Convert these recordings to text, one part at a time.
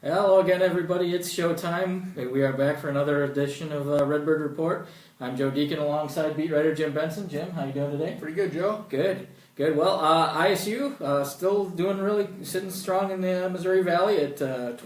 Hello again, everybody. It's showtime. We are back for another edition of Redbird Report. I'm Joe Deacon alongside beat writer Jim Benson. Jim, how you doing today? Pretty good, Joe. Good. Well, ISU still doing really sitting strong in the Missouri Valley at 12-1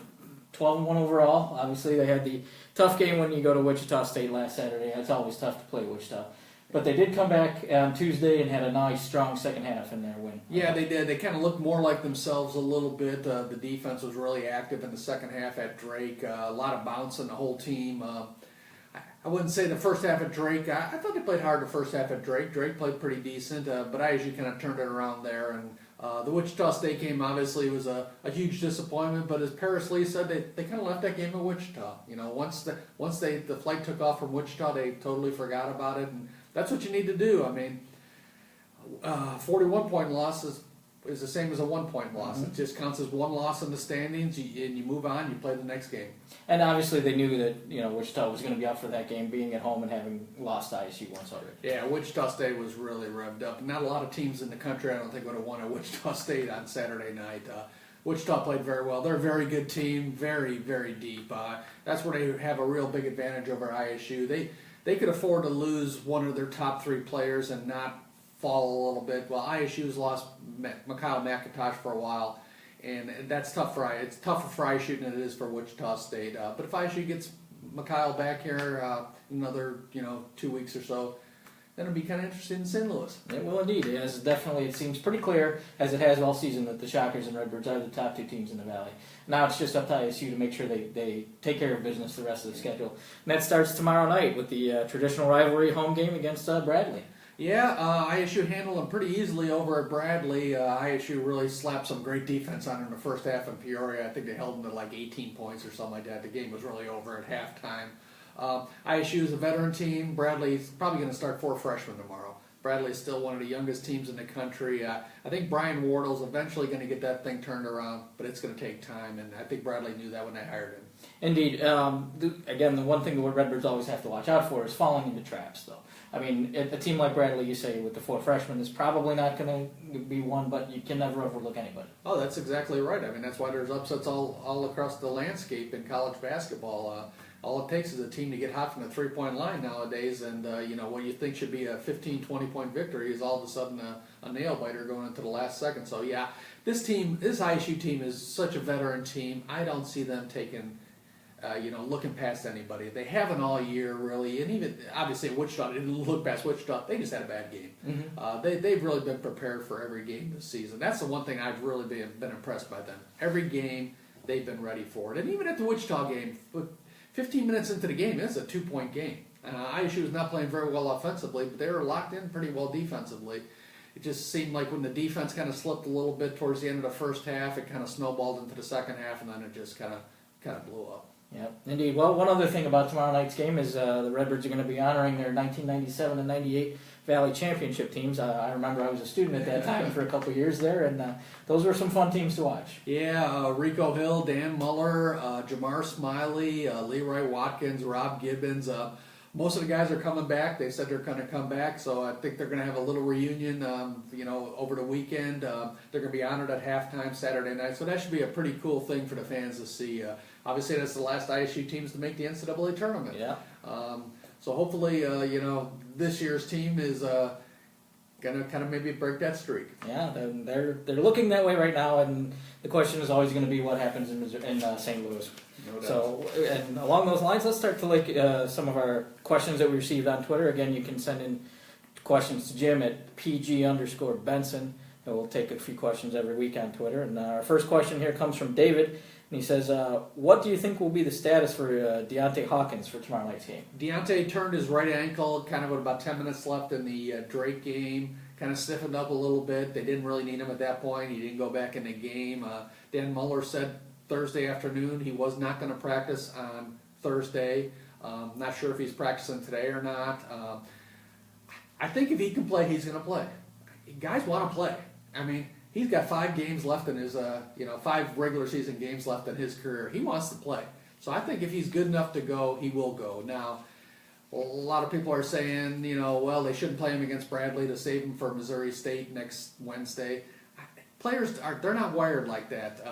overall. Obviously, they had the tough game when you go to Wichita State last Saturday. It's always tough to play Wichita. But they did come back on Tuesday and had a nice, strong second half in their win. Yeah, they did. They kind of looked more like themselves a little bit. The defense was really active in the second half at Drake. A lot of bounce in the whole team. I wouldn't say the first half at Drake. I thought they played hard the first half at Drake. Drake played pretty decent, but ISU kind of turned it around there. And the Wichita State game obviously was a huge disappointment. But as Paris Lee said, they kind of left that game at Wichita. You know, once the flight took off from Wichita, they totally forgot about it. And that's what you need to do. I mean, 41-point loss is the same as a 1-point loss. Mm-hmm. It just counts as one loss in the standings, and you move on. You play the next game. And obviously, they knew that Wichita was going to be up for that game, being at home and having lost to ISU once already. Yeah, Wichita State was really revved up. Not a lot of teams in the country, I don't think, would have won at Wichita State on Saturday night. Wichita played very well. They're a very good team, very, very deep. That's where they have a real big advantage over ISU. They could afford to lose one of their top 3 players and not fall a little bit. Well, ISU's lost Mikhail McIntosh for a while, and that's tough for ISU. It's tougher for ISU than it is for Wichita State. But if ISU gets Mikhail back here another 2 weeks or so, then it'll be kind of interesting in St. Louis. It will indeed. It seems pretty clear, as it has all season, that the Shockers and Redbirds are the top 2 teams in the Valley. Now it's just up to ISU to make sure they take care of business the rest of the schedule. And that starts tomorrow night with the traditional rivalry home game against Bradley. Yeah, ISU handled them pretty easily over at Bradley. ISU really slapped some great defense on them in the first half in Peoria. I think they held them to like 18 points or something like that. The game was really over at halftime. ISU is a veteran team. Bradley's probably going to start 4 freshmen tomorrow. Bradley's still one of the youngest teams in the country. I think Brian Wardle's eventually going to get that thing turned around, but it's going to take time, and I think Bradley knew that when they hired him. Indeed. Again, the one thing the Redbirds always have to watch out for is falling into traps, though. I mean, a team like Bradley, you say, with the 4 freshmen, is probably not going to be one, but you can never overlook anybody. Oh, that's exactly right. I mean, that's why there's upsets all across the landscape in college basketball. All it takes is a team to get hot from the 3-point line nowadays, and what you think should be a 15, 20-point victory is all of a sudden a nail-biter going into the last second. So, yeah, this ISU team is such a veteran team. I don't see them taking, looking past anybody. They haven't all year, really, and even, obviously, Wichita didn't look past Wichita. They just had a bad game. Mm-hmm. They've really been prepared for every game this season. That's the one thing I've really been impressed by them. Every game, they've been ready for it. And even at the Wichita game, 15 minutes into the game, it's a 2-point game. ISU was not playing very well offensively, but they were locked in pretty well defensively. It just seemed like when the defense kind of slipped a little bit towards the end of the first half, it kind of snowballed into the second half, and then it just kind of blew up. Yeah, indeed. Well, one other thing about tomorrow night's game is the Redbirds are going to be honoring their 1997 and 98 Valley Championship teams. I remember I was a student at that time for a couple of years there, and those were some fun teams to watch. Yeah, Rico Hill, Dan Muller, Jamar Smiley, Leroy Watkins, Rob Gibbons. Most of the guys are coming back. They said they're going to come back, so I think they're going to have a little reunion, over the weekend. They're going to be honored at halftime Saturday night, so that should be a pretty cool thing for the fans to see. Obviously, that's the last ISU teams to make the NCAA tournament. Yeah. So hopefully, this year's team is going to kind of maybe break that streak. Yeah, they're looking that way right now, and the question is always going to be what happens in St. Louis. No doubt. So, and along those lines, let's start to look at some of our questions that we received on Twitter. Again, you can send in questions to Jim at PG_Benson, and we'll take a few questions every week on Twitter. And our first question here comes from David, and he says, what do you think will be the status for Deontay Hawkins for tomorrow night's game? Deontay turned his right ankle kind of with about 10 minutes left in the Drake game, kind of stiffened up a little bit. They didn't really need him at that point. He didn't go back in the game. Dan Muller said Thursday afternoon he was not going to practice on Thursday. Not sure if he's practicing today or not. I think if he can play, he's going to play. Guys want to play. I mean, he's got 5 games left in his, 5 regular season games left in his career. He wants to play. So I think if he's good enough to go, he will go. Now, a lot of people are saying, they shouldn't play him against Bradley to save him for Missouri State next Wednesday. players they're not wired like that.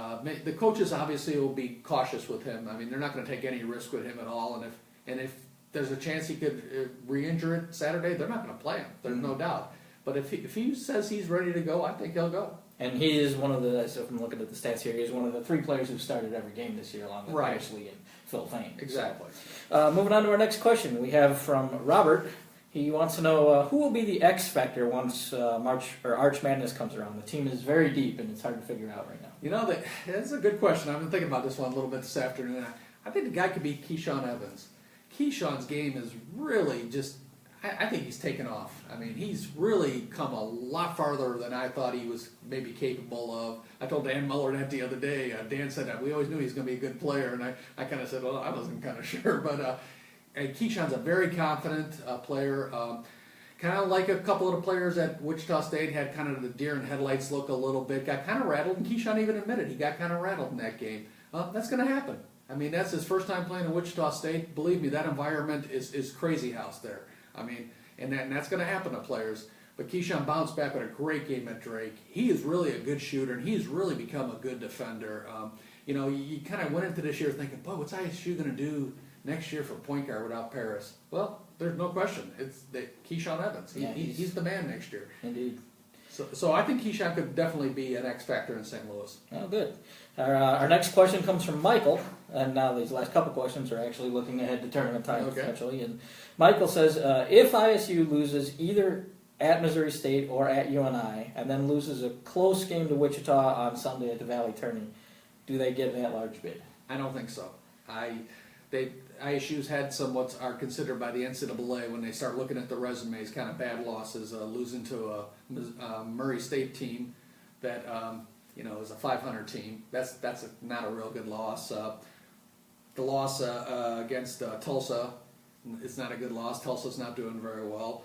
The coaches obviously will be cautious with him. I mean, they're not going to take any risk with him at all. And if there's a chance he could re-injure it Saturday, they're not going to play him. There's no doubt. But if he says he's ready to go, I think he'll go. And he is one of the, so if I'm looking at the stats here, he is one of the 3 players who started every game this year, along with Ashley and Phil Fain. Exactly. So, moving on to our next question, we have from Robert. He wants to know who will be the X factor once Arch Madness comes around. The team is very deep, and it's hard to figure out right now. You know, that's a good question. I've been thinking about this one a little bit this afternoon. I think the guy could be Keyshawn Evans. Keyshawn's game is really just, I think he's taken off. I mean, he's really come a lot farther than I thought he was maybe capable of. I told Dan Muller that the other day. Dan said that we always knew he was going to be a good player, and I kind of said, well, I wasn't kind of sure. But Keyshawn's a very confident player. Kind of like a couple of the players at Wichita State had kind of the deer in headlights look a little bit. Got kind of rattled, and Keyshawn even admitted he got kind of rattled in that game. That's going to happen. I mean, that's his first time playing in Wichita State. Believe me, that environment is crazy house there. I mean, and that's going to happen to players. But Keyshawn bounced back with a great game at Drake. He is really a good shooter, and he's really become a good defender. You kind of went into this year thinking, boy, what's ISU going to do next year for point guard without Paris? Well, there's no question. It's Keyshawn Evans. He's the man next year. Indeed. So I think Keyshawn could definitely be an X factor in St. Louis. Oh, good. Our next question comes from Michael, and now these last couple questions are actually looking ahead to tournament time potentially. And Michael says, if ISU loses either at Missouri State or at UNI, and then loses a close game to Wichita on Sunday at the Valley Tourney, do they get an at-large bid? I don't think so. ISU's had some what are considered by the NCAA, when they start looking at the resumes, kind of bad losses, losing to a Murray State team that is a 500 team. That's not a real good loss. The loss against Tulsa is not a good loss. Tulsa's not doing very well.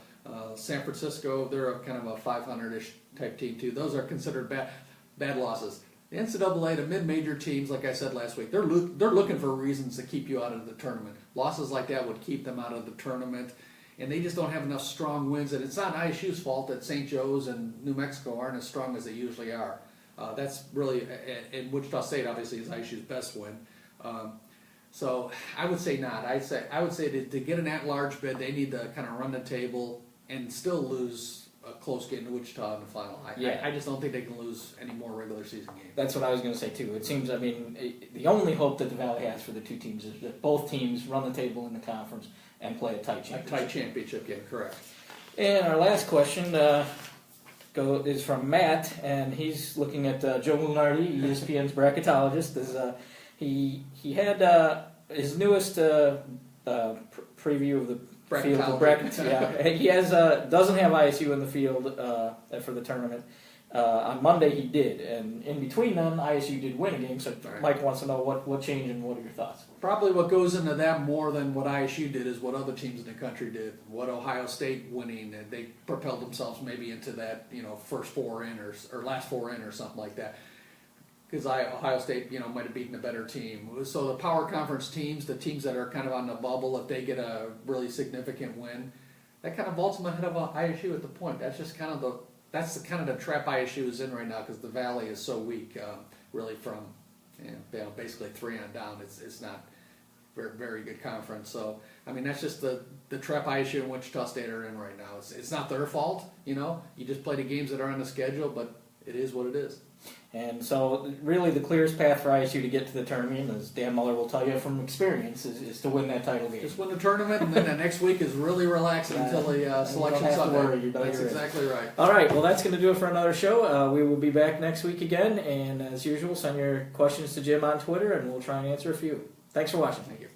San Francisco, they're a kind of a 500-ish type team too. Those are considered bad losses. The NCAA, the mid-major teams, like I said last week, they're looking for reasons to keep you out of the tournament. Losses like that would keep them out of the tournament, and they just don't have enough strong wins. And it's not ISU's fault that St. Joe's and New Mexico aren't as strong as they usually are. That's really, in Wichita State, obviously, is ISU's best win. So I would say not. I would say to get an at-large bid, they need to kind of run the table and still lose a close game to Wichita in the final. I just don't think they can lose any more regular season games. That's what I was going to say too. It seems, the only hope that the Valley has for the two teams is that both teams run the table in the conference and play a tight championship. A tight championship game, correct. And our last question is from Matt, and he's looking at Joe Lunardi, ESPN's bracketologist. He had his newest preview of the field of brackets. Yeah, he doesn't have ISU in the field for the tournament. On Monday he did, and in between them, ISU did win a game. So Mike wants to know what changed and what are your thoughts? Probably what goes into that more than what ISU did is what other teams in the country did. What Ohio State winning, and they propelled themselves maybe into that first 4 in or last 4 in or something like that. Because Ohio State, might have beaten a better team. So the power conference teams, the teams that are kind of on the bubble, if they get a really significant win, that kind of vaults them ahead of ISU at the point. That's just kind of the trap ISU is in right now, because the Valley is so weak, really from basically 3 on down. It's not very, very good conference. So that's just the trap ISU and Wichita State are in right now. It's not their fault. You just play the games that are on the schedule, but it is what it is. And so, really, the clearest path for ISU to get to the tournament, as Dan Muller will tell you from experience, is to win that title game. Just win the tournament, and then the next week is really relaxing until the selection Sunday. That's exactly right. All right, well, that's going to do it for another show. We will be back next week again, and as usual, send your questions to Jim on Twitter, and we'll try and answer a few. Thanks for watching. Thank you.